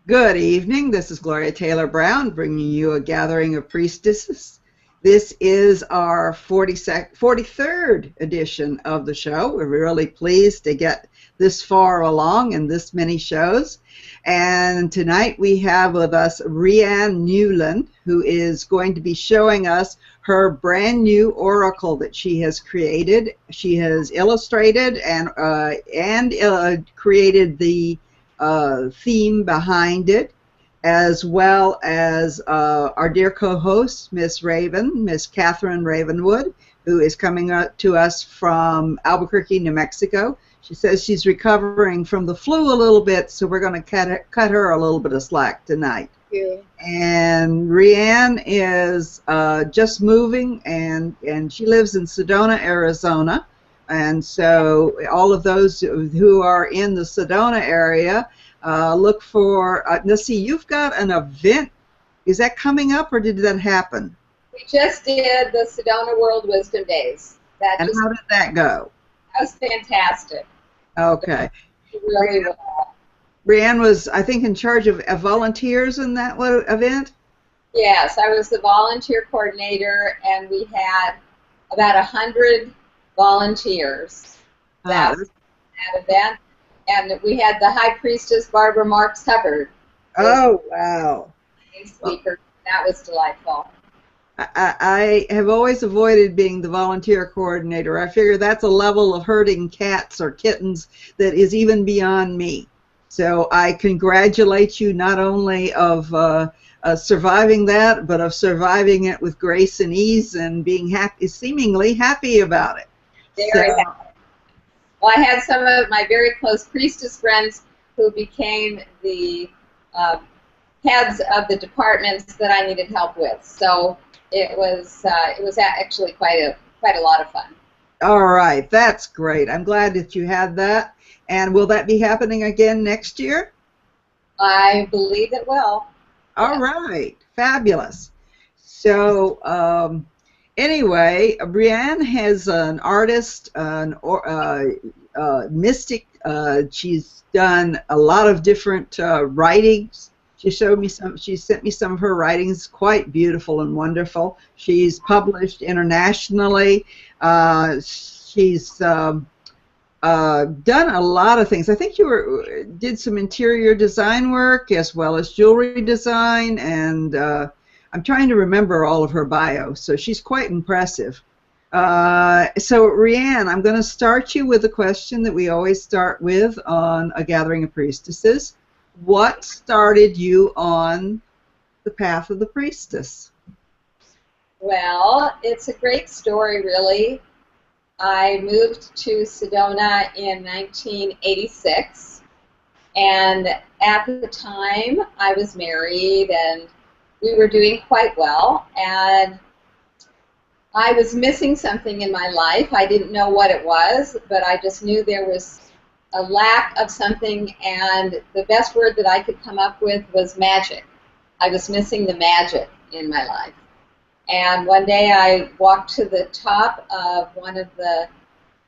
Good evening. This is Gloria Taylor Brown bringing you a Gathering of Priestesses. This is our 43rd edition of the show. We're really pleased to get this far along in this many shows. And tonight we have with us Rhianne NewLahnd, who is going to be showing us her brand new oracle that she has created. She has illustrated and created the theme behind it, as well as our dear co-host, Miss Catherine Ravenwood, who is coming up to us from Albuquerque, New Mexico. She says she's recovering from the flu a little bit, so we're going to cut her a little bit of slack tonight. Thank you. And Rhianne is just moving, and she lives in Sedona, Arizona. And so all of those who are in the Sedona area, look for, let's see, you've got an event. Is that coming up, or did that happen? We just did the Sedona World Wisdom Days. And how did that go? That was fantastic. Okay. Really well. Rhianne was, I think, in charge of volunteers in that event? Yes, I was the volunteer coordinator, and we had about 100 volunteers that event, and we had the High Priestess Barbara Marks Hubbard. Oh, wow. Speaker. That was delightful. I have always avoided being the volunteer coordinator. I figure that's a level of herding cats or kittens that is even beyond me. So I congratulate you not only of surviving that, but of surviving it with grace and ease and being happy, seemingly happy about it. Very happy. Well, I had some of my very close priestess friends who became the heads of the departments that I needed help with. So it was actually quite a lot of fun. All right, that's great. I'm glad that you had that. And will that be happening again next year? I believe it will. All right, fabulous. So anyway, Rhianne has an artist, mystic. She's done a lot of different writings. She showed me some. She sent me some of her writings, quite beautiful and wonderful. She's published internationally. She's done a lot of things. I think you did some interior design work as well as jewelry design, and I'm trying to remember all of her bio. So she's quite impressive. So Rhianne, I'm going to start you with a question that we always start with on A Gathering of Priestesses. What started you on the path of the priestess? Well, it's a great story, really. I moved to Sedona in 1986, and at the time I was married and we were doing quite well, and I was missing something in my life. I didn't know what it was, but I just knew there was a lack of something, and the best word that I could come up with was magic. I was missing the magic in my life. And one day I walked to the top of one of the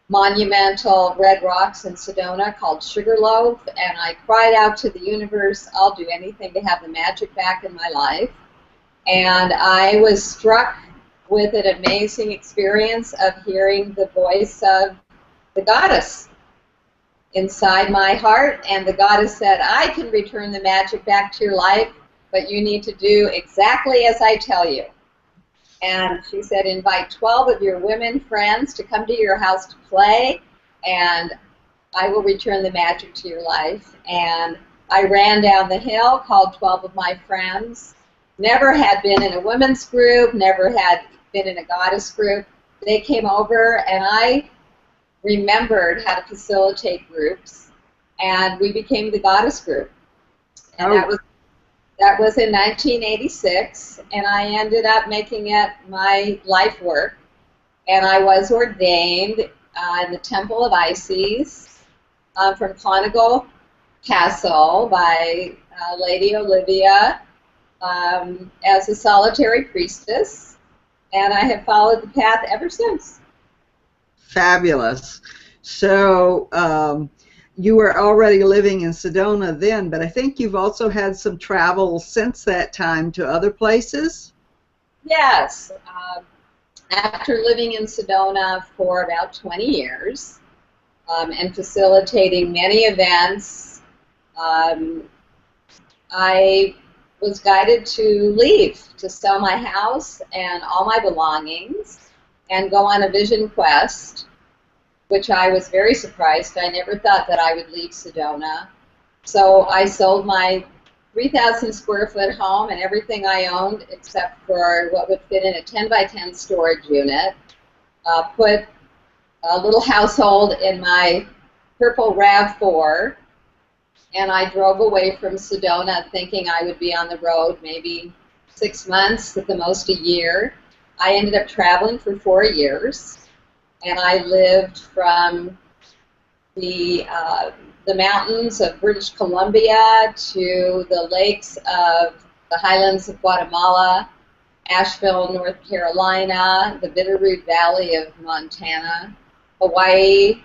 monumental red rocks in Sedona called Sugarloaf, and I cried out to the universe, I'll do anything to have the magic back in my life. And I was struck with an amazing experience of hearing the voice of the goddess inside my heart, and the goddess said, I can return the magic back to your life, but you need to do exactly as I tell you. And she said, invite 12 of your women friends to come to your house to play, and I will return the magic to your life. And I ran down the hill, called 12 of my friends, never had been in a women's group, never had been in a goddess group. They came over, and I remembered how to facilitate groups, and we became the goddess group. And that was in 1986, and I ended up making it my life work. And I was ordained in the Temple of Isis from Clonigal Castle by Lady Olivia as a solitary priestess, and I have followed the path ever since. Fabulous. So you were already living in Sedona then, but I think you've also had some travel since that time to other places? Yes. After living in Sedona for about 20 years and facilitating many events, I was guided to leave, to sell my house and all my belongings and go on a vision quest, which I was very surprised. I never thought that I would leave Sedona. So I sold my 3,000 square foot home and everything I owned except for what would fit in a 10 by 10 storage unit, put a little household in my purple RAV4, and I drove away from Sedona thinking I would be on the road maybe 6 months, at the most a year. I ended up traveling for 4 years, and I lived from the mountains of British Columbia to the lakes of the highlands of Guatemala, Asheville, North Carolina, the Bitterroot Valley of Montana, Hawaii,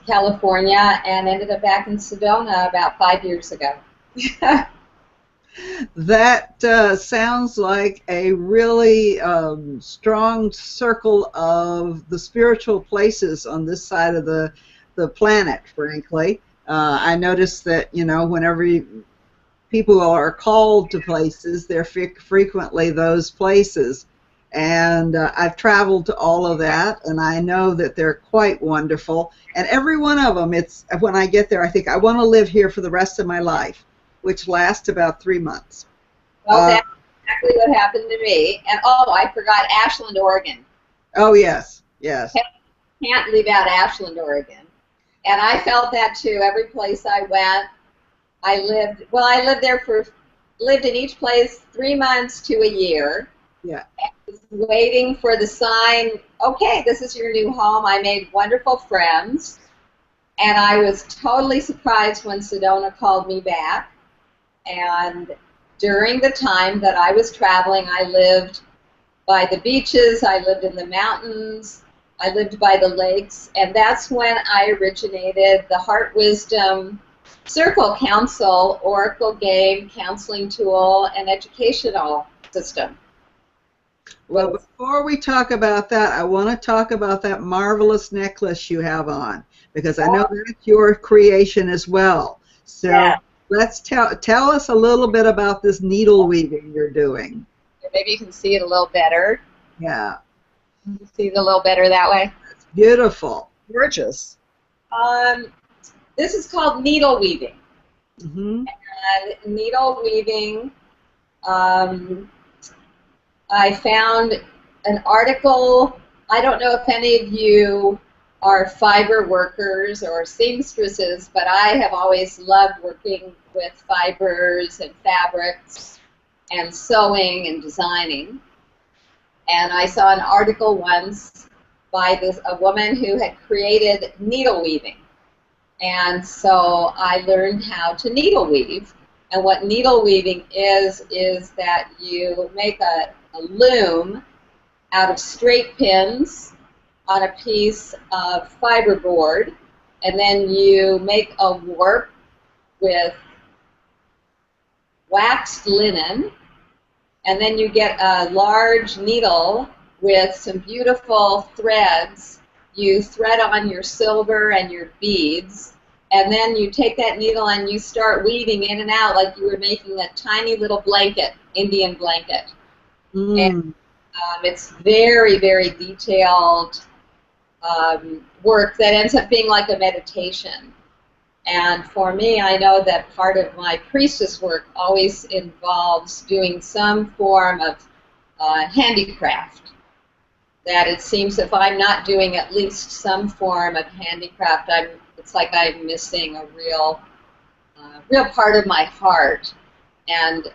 California, and ended up back in Sedona about 5 years ago. That sounds like a really strong circle of the spiritual places on this side of the planet, frankly. I noticed that, you know, whenever people are called to places, they're frequently those places. And I've traveled to all of that, and I know that they're quite wonderful. And every one of them, it's when I get there, I think I want to live here for the rest of my life, which lasts about 3 months. Well, that's exactly what happened to me. And oh, I forgot Ashland, Oregon. Oh, yes, yes. Can't leave out Ashland, Oregon. And I felt that too. Every place I went, I lived in each place 3 months to a year. Yeah. I was waiting for the sign, okay, this is your new home. I made wonderful friends. And I was totally surprised when Sedona called me back. And during the time that I was traveling, I lived by the beaches, I lived in the mountains, I lived by the lakes, and that's when I originated the HeartWisdom Circle Council, Oracle game, counseling tool, and educational system. Well, before we talk about that, I want to talk about that marvelous necklace you have on, because I know that's your creation as well. So yeah. Let's tell us a little bit about this needle weaving you're doing. Maybe you can see it a little better. Yeah. You can see it a little better that way. It's beautiful. Gorgeous. This is called needle weaving. Mm-hmm. And needle weaving, I found an article. I don't know if any of you are fiber workers or seamstresses, but I have always loved working with fibers and fabrics and sewing and designing. And I saw an article once by a woman who had created needle weaving. And so I learned how to needle weave. And what needle weaving is that you make a loom out of straight pins on a piece of fiberboard, and then you make a warp with waxed linen, and then you get a large needle with some beautiful threads. You thread on your silver and your beads, and then you take that needle and you start weaving in and out like you were making a tiny little blanket, Indian blanket. And it's very, very detailed work that ends up being like a meditation. And for me, I know that part of my priestess work always involves doing some form of handicraft. That it seems if I'm not doing at least some form of handicraft, it's like I'm missing a real part of my heart, and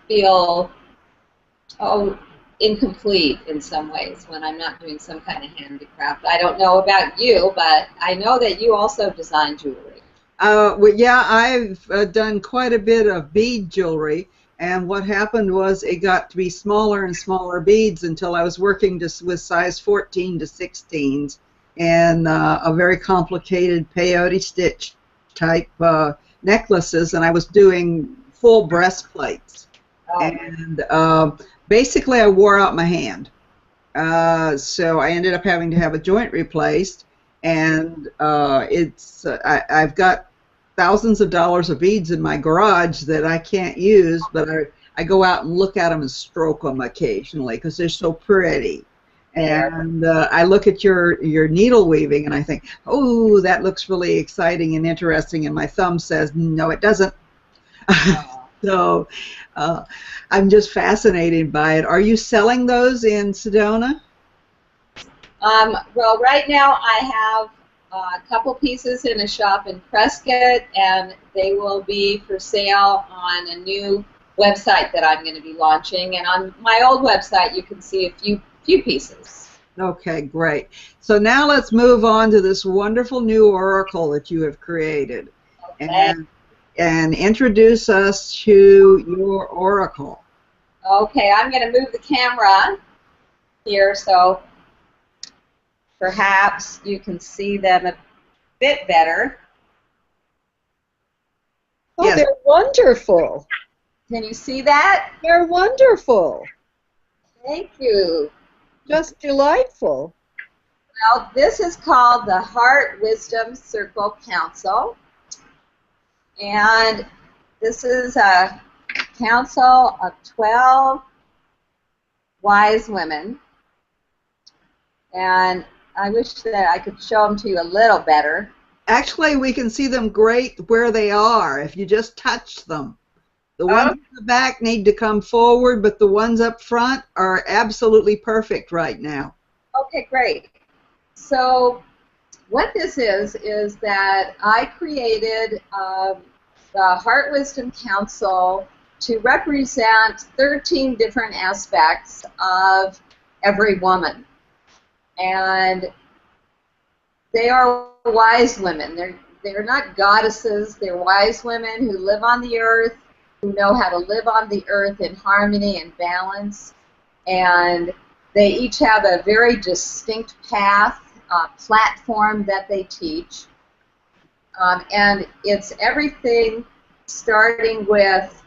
feel incomplete in some ways when I'm not doing some kind of handicraft. I don't know about you, but I know that you also design jewelry. Well, yeah, I've done quite a bit of bead jewelry, and what happened was it got to be smaller and smaller beads until I was working just with size 14 to 16s in a very complicated peyote stitch type necklaces, and I was doing full breastplates. Oh. And basically I wore out my hand. So I ended up having to have a joint replaced, and I've got thousands of dollars of beads in my garage that I can't use, but I go out and look at them and stroke them occasionally because they're so pretty. And I look at your needle weaving and I think, oh, that looks really exciting and interesting, and my thumb says, no, it doesn't. So I'm just fascinated by it. Are you selling those in Sedona? Well, right now I have a couple pieces in a shop in Prescott, and they will be for sale on a new website that I'm going to be launching. And on my old website, you can see a few pieces. Okay, great. So now let's move on to this wonderful new oracle that you have created. Okay. And introduce us to your oracle. Okay, I'm going to move the camera here so perhaps you can see them a bit better. Oh, Yes. they're wonderful. Can you see that? They're wonderful. Thank you. Just delightful. Well, this is called the HeartWisdom Circle Council. And this is a council of 12 wise women. And I wish that I could show them to you a little better. Actually, we can see them great where they are if you just touch them. The ones in the back need to come forward, but the ones up front are absolutely perfect right now. Okay, great. So what this is that I created the HeartWisdom Council to represent 13 different aspects of every woman. And they are wise women. They're not goddesses. They're wise women who live on the earth, who know how to live on the earth in harmony and balance. And they each have a very distinct path, platform that they teach. And it's everything starting with,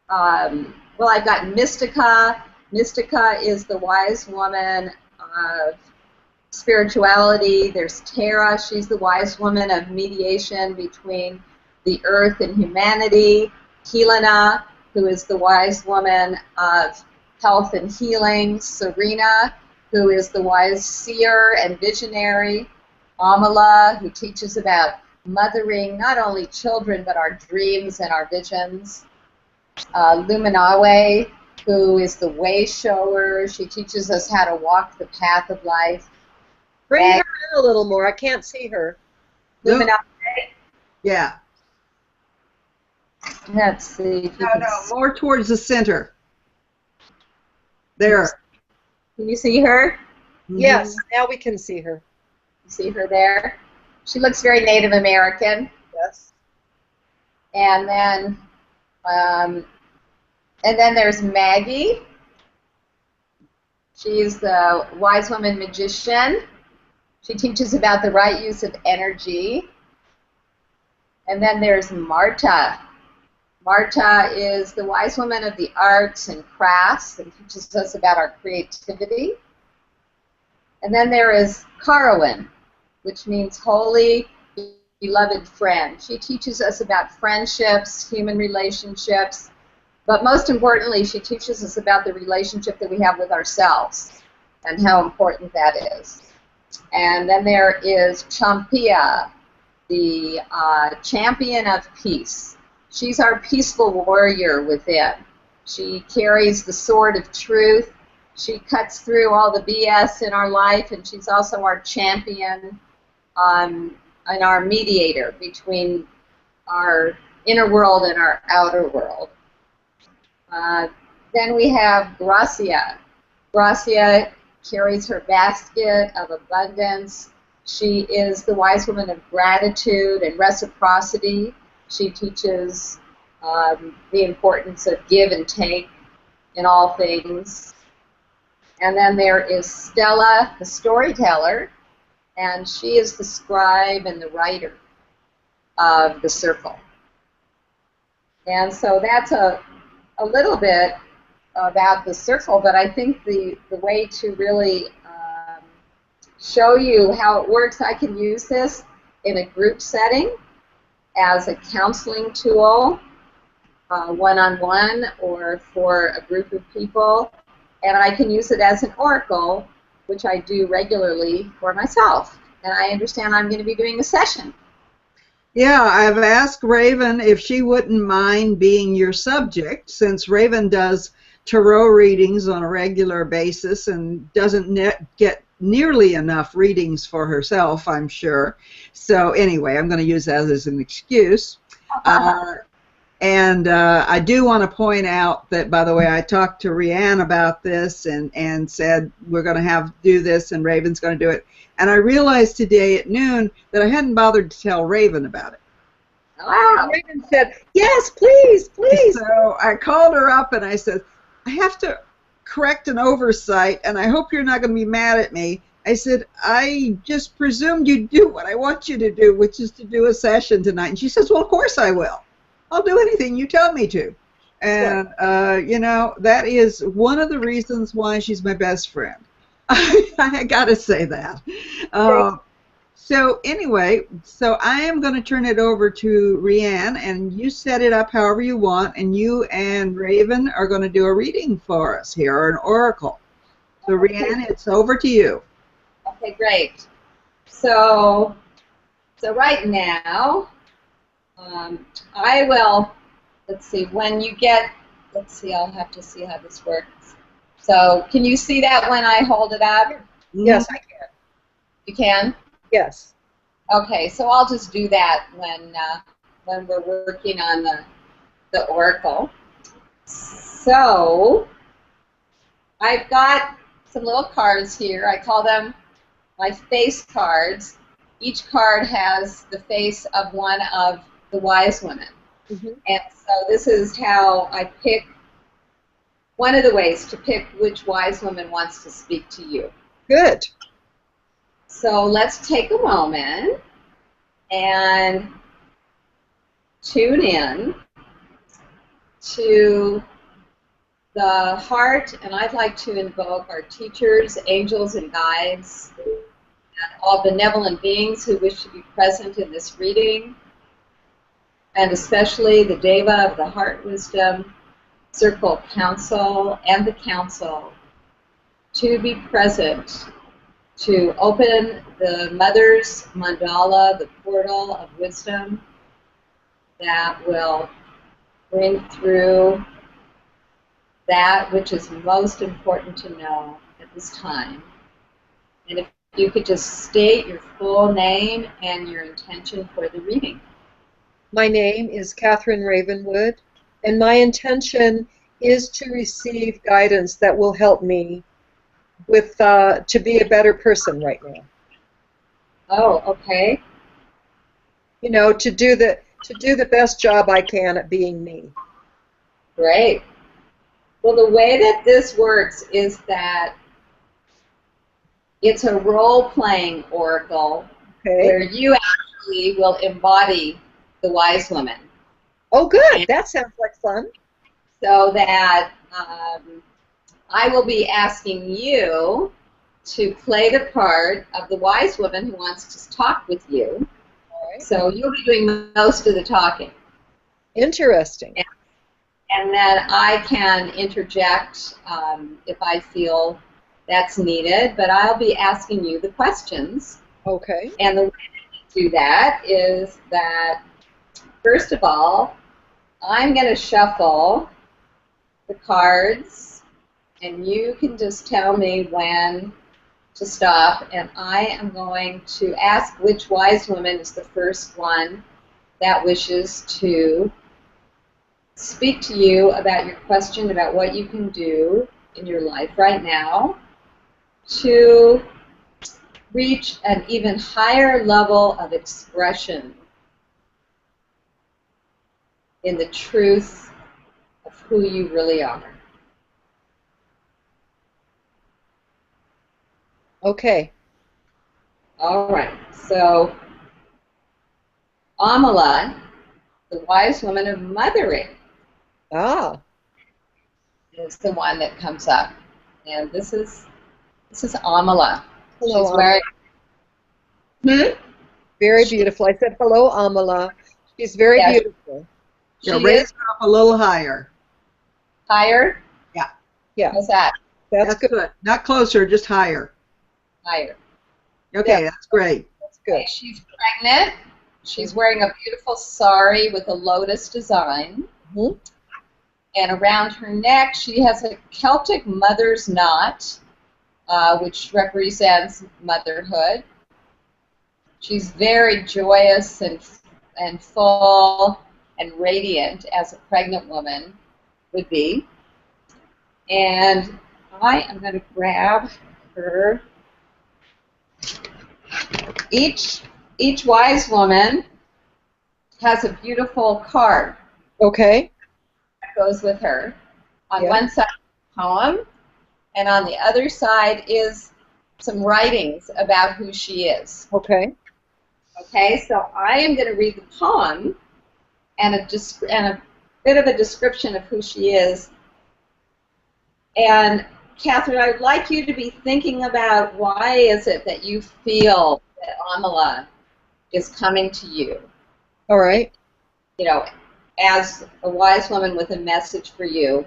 well, I've got Mystica. Mystica is the wise woman of spirituality. There's Tara. She's the wise woman of mediation between the earth and humanity. Helena, who is the wise woman of health and healing. Serena, who is the wise seer and visionary. Amala, who teaches about mothering not only children but our dreams and our visions. Luminawe, who is the way shower. She teaches us how to walk the path of life. Bring her in a little more. I can't see her. Luminawe. Yeah. Let's see if you No, can no, more towards the center. There. Can you see her? Yes, now we can see her. You see her there? She looks very Native American. Yes. And then there's Maggie. She's the wise woman magician. She teaches about the right use of energy. And then there's Marta. Marta is the wise woman of the arts and crafts and teaches us about our creativity. And then there is Carwin, which means holy, beloved friend. She teaches us about friendships, human relationships, but most importantly, she teaches us about the relationship that we have with ourselves and how important that is. And then there is Champia, the champion of peace. She's our peaceful warrior within. She carries the sword of truth. She cuts through all the BS in our life, and she's also our champion and our mediator between our inner world and our outer world. Then we have Gracia. Gracia carries her basket of abundance. She is the wise woman of gratitude and reciprocity. She teaches the importance of give and take in all things. And then there is Stella, the storyteller, and she is the scribe and the writer of the circle. And so that's a little bit about the circle, but I think the way to really show you how it works, I can use this in a group setting as a counseling tool, one-on-one or for a group of people, and I can use it as an oracle, which I do regularly for myself. And I understand I'm going to be doing a session. Yeah, I've asked Raven if she wouldn't mind being your subject, since Raven does tarot readings on a regular basis and doesn't get nearly enough readings for herself, I'm sure. So anyway, I'm going to use that as an excuse. And I do want to point out that, by the way, I talked to Rhianne about this and said we're going to do this and Raven's going to do it. And I realized today at noon that I hadn't bothered to tell Raven about it. Wow. Raven said, yes, please, please. So I called her up and I said, I have to correct an oversight, and I hope you're not going to be mad at me. I said, I just presumed you'd do what I want you to do, which is to do a session tonight. And she says, well, of course I will. I'll do anything you tell me to. And, you know, that is one of the reasons why she's my best friend. I got to say that. So anyway, so I am going to turn it over to Rhianne, and you set it up however you want, and you and Raven are going to do a reading for us here, or an oracle. So Rhianne, it's over to you. Okay, great. So right now, I will, let's see, when you get, let's see, I'll have to see how this works. So can you see that when I hold it up? Yes, I can. You can? Yes. Okay, so I'll just do that when we're working on the oracle. So I've got some little cards here. I call them my face cards. Each card has the face of one of the wise women. Mm-hmm. And so this is how I pick, one of the ways to pick which wise woman wants to speak to you. Good. So let's take a moment and tune in to the heart, and I'd like to invoke our teachers, angels, and guides, and all benevolent beings who wish to be present in this reading, and especially the Deva of the Heart Wisdom Circle Council and the Council to be present to open the Mother's Mandala, the portal of wisdom that will bring through that which is most important to know at this time. And if you could just state your full name and your intention for the reading. My name is Catherine Ravenwood, and my intention is to receive guidance that will help me with to be a better person right now. Oh, okay. You know, to do the best job I can at being me. Great. Well, the way that this works is that it's a role-playing oracle, okay, where you actually will embody the wise woman. Oh, good. That sounds like fun. So that I will be asking you to play the part of the wise woman who wants to talk with you. All right. So you'll be doing most of the talking. Interesting. And then I can interject if I feel that's needed, but I'll be asking you the questions. Okay. And the way to do that is that, first of all, I'm going to shuffle the cards, and you can just tell me when to stop, and I am going to ask which wise woman is the first one that wishes to speak to you about your question about what you can do in your life right now to reach an even higher level of expression in the truth of who you really are. Okay. All right. So Amala, the wise woman of mothering, Ah. is the one that comes up, and this is Amala. Hello, She's Amala. wearing. Hmm? Very beautiful. I said hello, Amala. She's very Yes, beautiful. Yeah, she raise is her up a little higher. higher. Yeah, Yeah, How's that? that's that's good. good. Not closer, just higher. Higher. Yeah, Okay, that's great. that's Okay, good. she's pregnant. She's wearing a beautiful sari with a lotus design. Hmm. And around her neck, she has a Celtic mother's knot, which represents motherhood. She's very joyous and full and radiant, as a pregnant woman would be. And I am going to grab her. Each wise woman has a beautiful card Okay. that goes with her. On Yeah. one side, a poem, and on the other side is some writings about who she is. Okay. Okay, so I am going to read the poem and a bit of a description of who she is. And Catherine, I'd like you to be thinking about why is it that you feel that Amala is coming to you, All right. you know, as a wise woman with a message for you.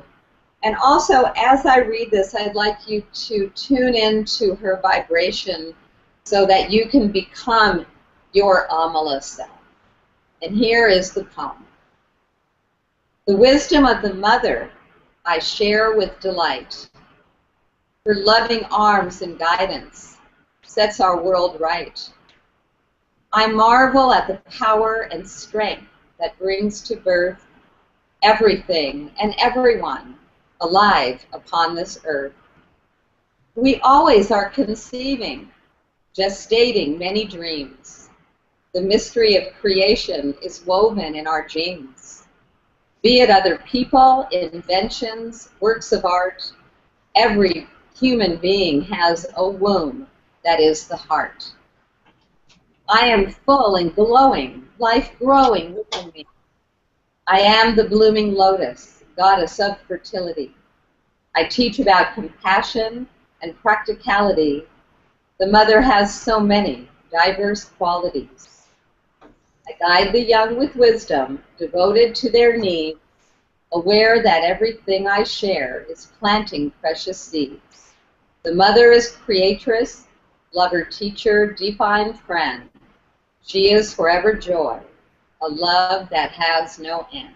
And also, as I read this, I'd like you to tune into her vibration so that you can become your Amala self. And here is the poem. The wisdom of the mother I share with delight. Her loving arms and guidance sets our world right. I marvel at the power and strength that brings to birth everything and everyone alive upon this earth. We always are conceiving, gestating many dreams. The mystery of creation is woven in our genes. Be it other people, inventions, works of art, every human being has a womb that is the heart. I am full and glowing, life growing within me. I am the blooming lotus, goddess of fertility. I teach about compassion and practicality. The mother has so many diverse qualities. I guide the young with wisdom, devoted to their needs, aware that everything I share is planting precious seeds. The mother is creatress, lover, teacher, divine friend. She is forever joy, a love that has no end.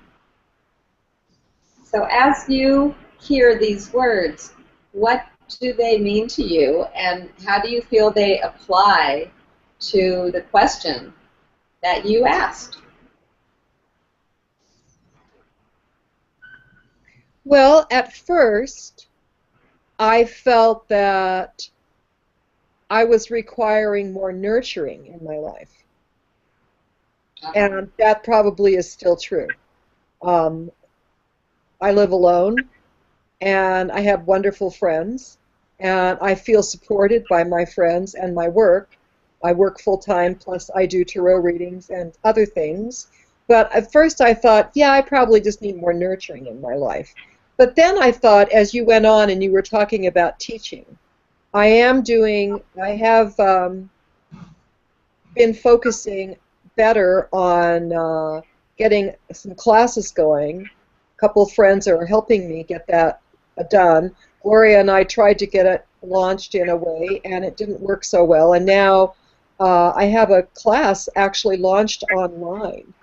So as you hear these words, what do they mean to you, and how do you feel they apply to the question that you asked? Well, at first, I felt that I was requiring more nurturing in my life. And that probably is still true. Um, I live alone, and I have wonderful friends, and I feel supported by my friends and my work. I work full-time, plus I do tarot readings and other things. But at first I thought, yeah, I probably just need more nurturing in my life. But then I thought, as you went on and you were talking about teaching, I have been focusing better on getting some classes going. A couple of friends are helping me get that done. Gloria and I tried to get it launched in a way, and it didn't work so well. And now I have a class actually launched online.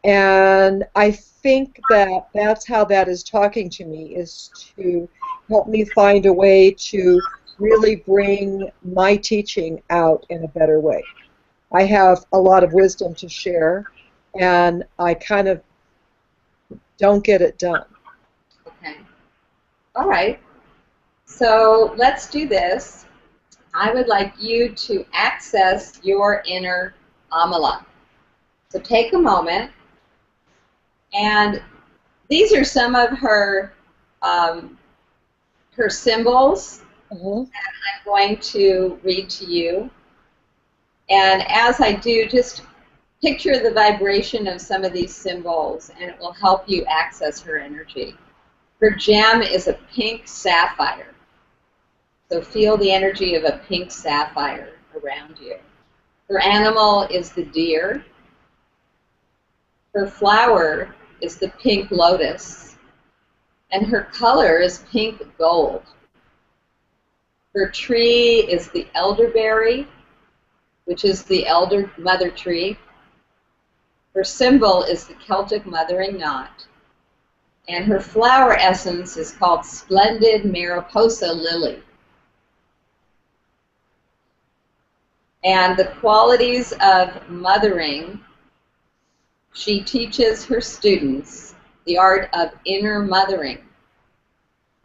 And I think that that's how that is talking to me, is to help me find a way to really bring my teaching out in a better way. I have a lot of wisdom to share, and I kind of don't get it done. Okay. All right. So let's do this. I would like you to access your inner Amala. So take a moment, and these are some of her her symbols Uh-huh. I'm going to read to you. And as I do, just picture the vibration of some of these symbols, and it will help you access her energy. Her gem is a pink sapphire. So feel the energy of a pink sapphire around you. Her animal is the deer. Her flower is the pink lotus. And her color is pink gold. Her tree is the elderberry, which is the elder mother tree. Her symbol is the Celtic mothering knot. And her flower essence is called Splendid Mariposa Lily. And the qualities of mothering, she teaches her students the art of inner mothering,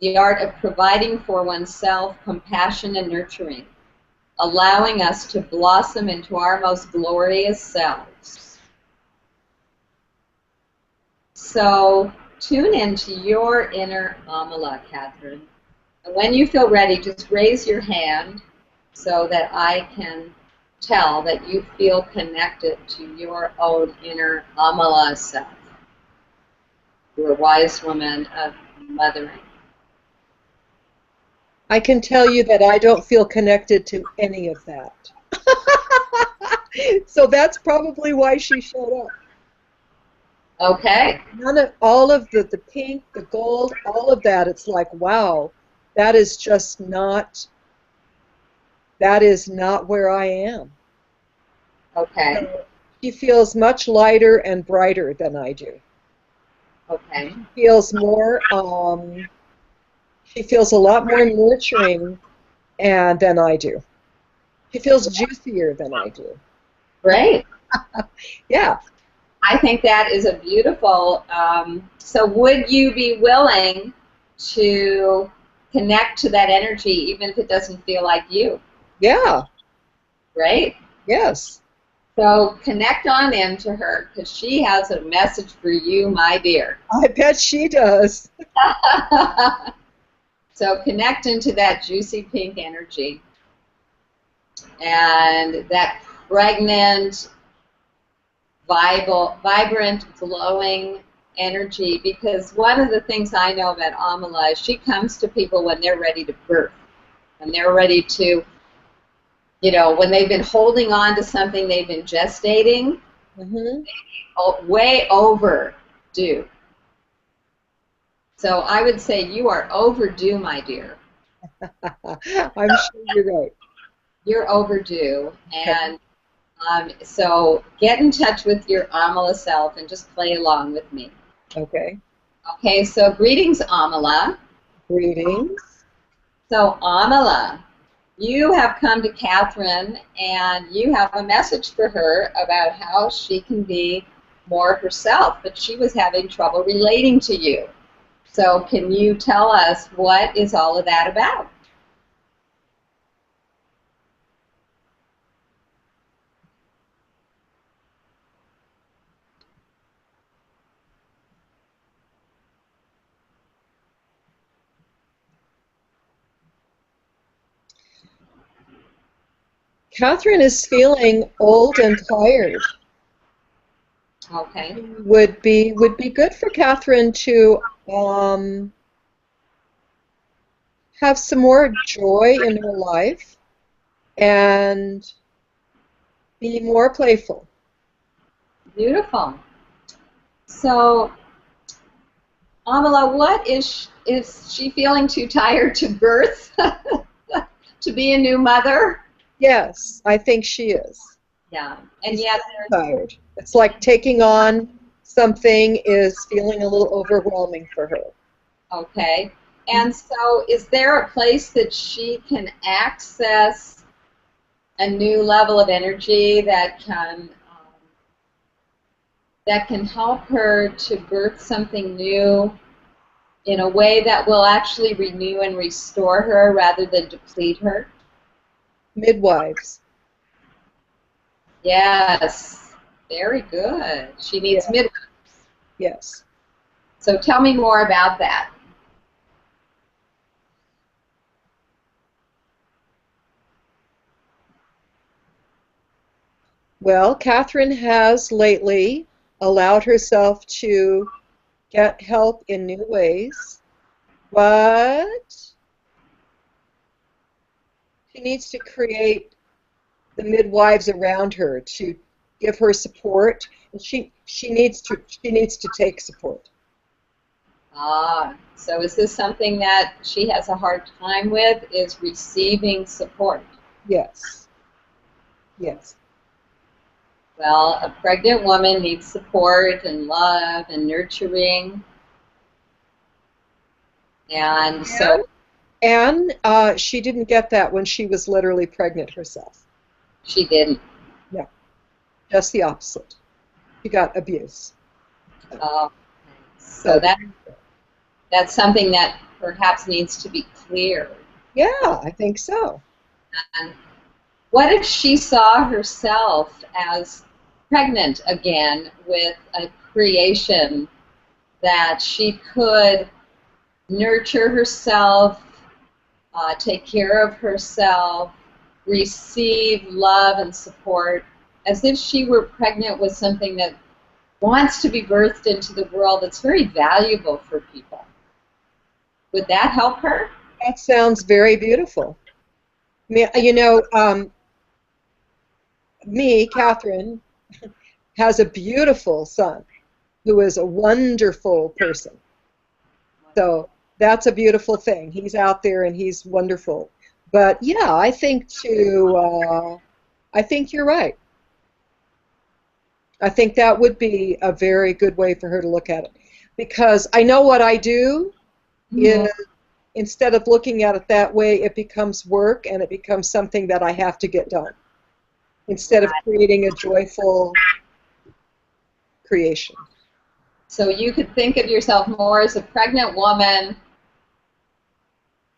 the art of providing for oneself compassion and nurturing, allowing us to blossom into our most glorious selves. So tune into your inner Amala, Catherine. And when you feel ready, just raise your hand so that I can tell that you feel connected to your own inner Amala self. You're a wise woman of mothering. I can tell you that I don't feel connected to any of that. So that's probably why she showed up. Okay. All of the pink, the gold, all of that, it's like, wow, that is just not, that is not where I am. Okay. So she feels much lighter and brighter than I do. Okay. She feels more, she feels a lot more nurturing than I do. She feels juicier than I do. Great. Yeah. I think that is a beautiful, so would you be willing to connect to that energy even if it doesn't feel like you? Yeah. Right? Yes. So connect on into her because she has a message for you, my dear. I bet she does. So connect into that juicy pink energy and that pregnant, vibrant, glowing energy, because one of the things I know about Amala is she comes to people when they're ready to birth, when they're ready to, you know, when they've been holding on to something they've been gestating, way overdue. So I would say you are overdue, my dear. I'm sure you're right. You're overdue, and so get in touch with your Amala self and just play along with me. Okay. Okay, so greetings, Amala. Greetings. So Amala, you have come to Catherine and you have a message for her about how she can be more herself, but she was having trouble relating to you. So can you tell us what is all of that about? Catherine is feeling old and tired. Okay. Would be good for Catherine to have some more joy in her life and be more playful. Beautiful. So, Amala, what is she feeling too tired to birth? To be a new mother? Yes, I think she is. Yeah, and She's yet tired. It's like taking on something is feeling a little overwhelming for her. okay. And so is there a place that she can access a new level of energy that can help her to birth something new in a way that will actually renew and restore her rather than deplete her? Midwives. Yes, very good. She needs midwives. Yes. So tell me more about that. Well, Catherine has lately allowed herself to get help in new ways, but she needs to create the midwives around her to give her support, and she needs to take support. Ah, so is this something that she has a hard time with, is receiving support? Yes. Yes. Well, a pregnant woman needs support and love and nurturing. And so And she didn't get that when she was literally pregnant herself. she didn't. No, just the opposite. She got abuse. Oh, so that's something that perhaps needs to be cleared. Yeah, I think so. And what if she saw herself as pregnant again with a creation that she could nurture herself, take care of herself, receive love and support, as if she were pregnant with something that wants to be birthed into the world that's very valuable for people? Would that help her? That sounds very beautiful. You know, Catherine, has a beautiful son who is a wonderful person. So that's a beautiful thing. He's out there and he's wonderful. But yeah, I think I think you're right. I think that would be a very good way for her to look at it. Because I know what I do is, instead of looking at it that way, it becomes work and it becomes something that I have to get done, instead of creating a joyful creation. So you could think of yourself more as a pregnant woman.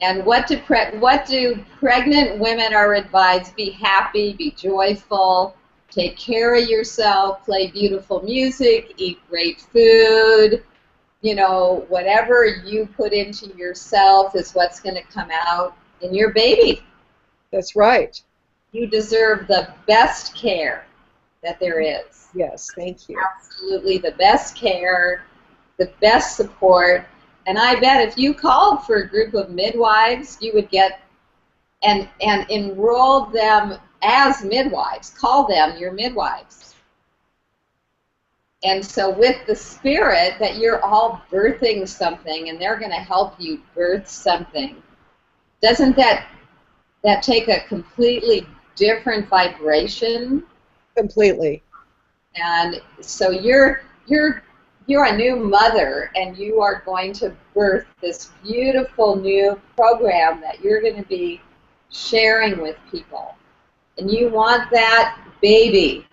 And what do pregnant women are advised? Be happy, be joyful, take care of yourself, play beautiful music, eat great food. You know, whatever you put into yourself is what's going to come out in your baby. That's right. You deserve the best care that there is. Yes, thank you. Absolutely the best care, the best support. And I bet if you called for a group of midwives, you would get and enroll them as midwives. Call them your midwives. And so with the spirit that you're all birthing something and they're going to help you birth something, doesn't that take a completely different vibration? Completely. And so you're a new mother, and you are going to birth this beautiful new program that you're going to be sharing with people. And you want that baby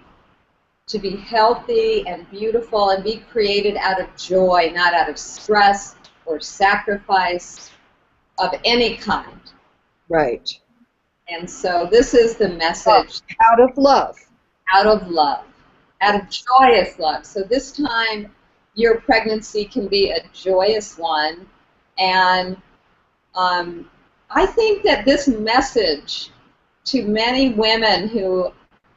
to be healthy and beautiful and be created out of joy, not out of stress or sacrifice of any kind. Right. And so this is the message. Out of love. Out of love. Out of joyous love. So this time your pregnancy can be a joyous one. And I think that this message to many women who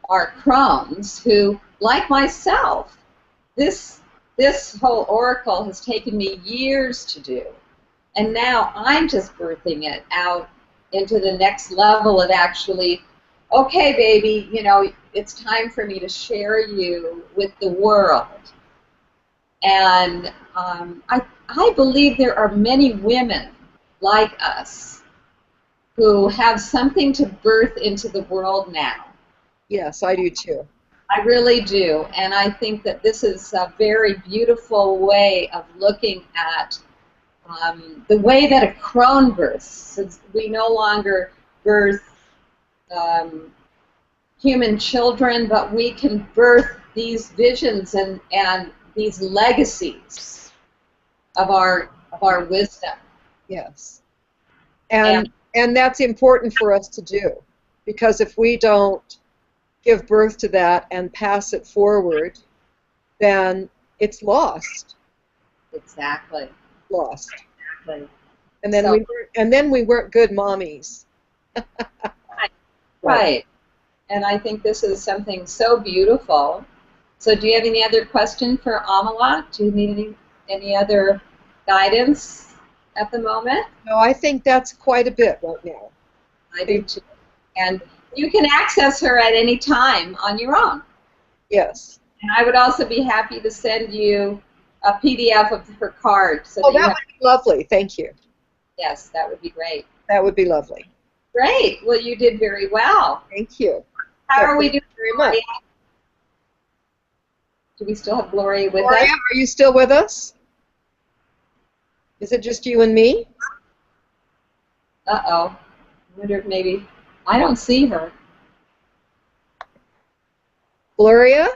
are Crohn's, who, like myself, this whole oracle has taken me years to do. And now I'm just birthing it out into the next level of actually, okay, baby, you know, it's time for me to share you with the world. And I believe there are many women like us who have something to birth into the world now. Yes, I do too. I really do. And I think that this is a very beautiful way of looking at the way that a crone births. Since we no longer birth human children, but we can birth these visions and these legacies of our wisdom. Yes. And that's important for us to do, because if we don't give birth to that and pass it forward, then it's lost. Exactly. Lost. Exactly. And then we weren't good mommies. Right. and I think this is something so beautiful. So do you have any other question for Amala? Do you need any other guidance at the moment? No, I think that's quite a bit right now. I do too. And you can access her at any time on your own. Yes. And I would also be happy to send you a PDF of her card. So Oh, that would be lovely. Thank you. Yes, that would be great. That would be lovely. Great. Well, you did very well. Thank you. How are we doing very much? Do we still have Gloria with Gloria, us? are you still with us? Is it just you and me? Uh-oh. I wonder if maybe... I don't see her. Gloria?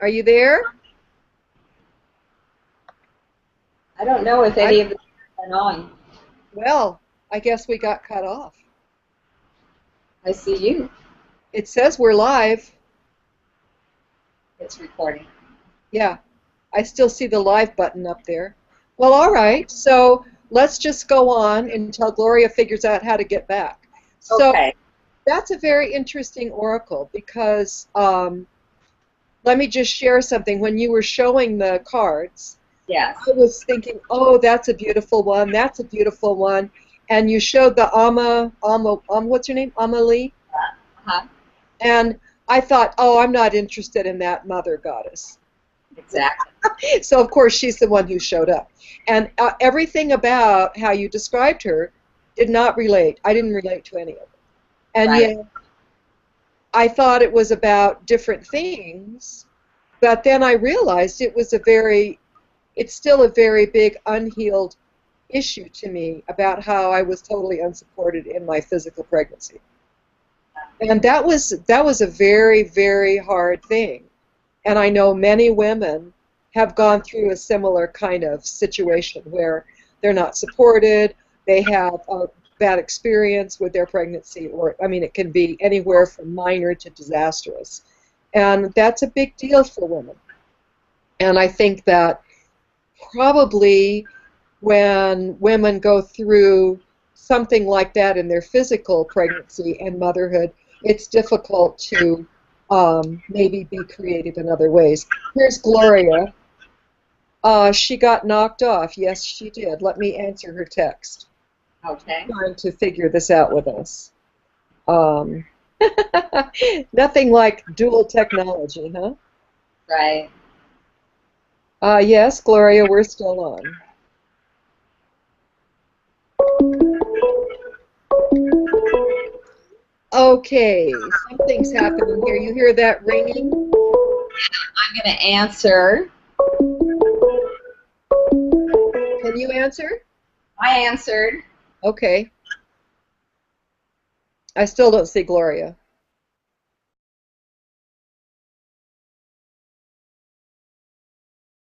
Are you there? I don't know if any of the are on. Well, I guess we got cut off. I see you. It says we're live. It's recording. Yeah, I still see the live button up there. Well, all right, so let's just go on until Gloria figures out how to get back. So Okay. that's a very interesting oracle because let me just share something. When you were showing the cards, Yes. I was thinking, oh, that's a beautiful one, that's a beautiful one. And you showed the what's her name? Amalie? Uh-huh. And I thought, oh, I'm not interested in that mother goddess. Exactly. So, of course, she's the one who showed up. And everything about how you described her did not relate. I didn't relate to any of it. And Right. yet, I thought it was about different things, but then I realized it's still a very big unhealed issue to me about how I was totally unsupported in my physical pregnancy. And that was a very, very hard thing. And I know many women have gone through a similar kind of situation where they're not supported, they have a bad experience with their pregnancy, or, I mean, it can be anywhere from minor to disastrous. And that's a big deal for women. And I think that probably when women go through something like that in their physical pregnancy and motherhood, it's difficult to maybe be creative in other ways. Here's Gloria. She got knocked off. Yes, she did. Let me answer her text. Okay. Trying to figure this out with us. Nothing like dual technology, huh? Right. Yes, Gloria, we're still on. Okay, something's happening here. You hear that ringing? I'm going to answer. Can you answer? I answered. Okay. I still don't see Gloria.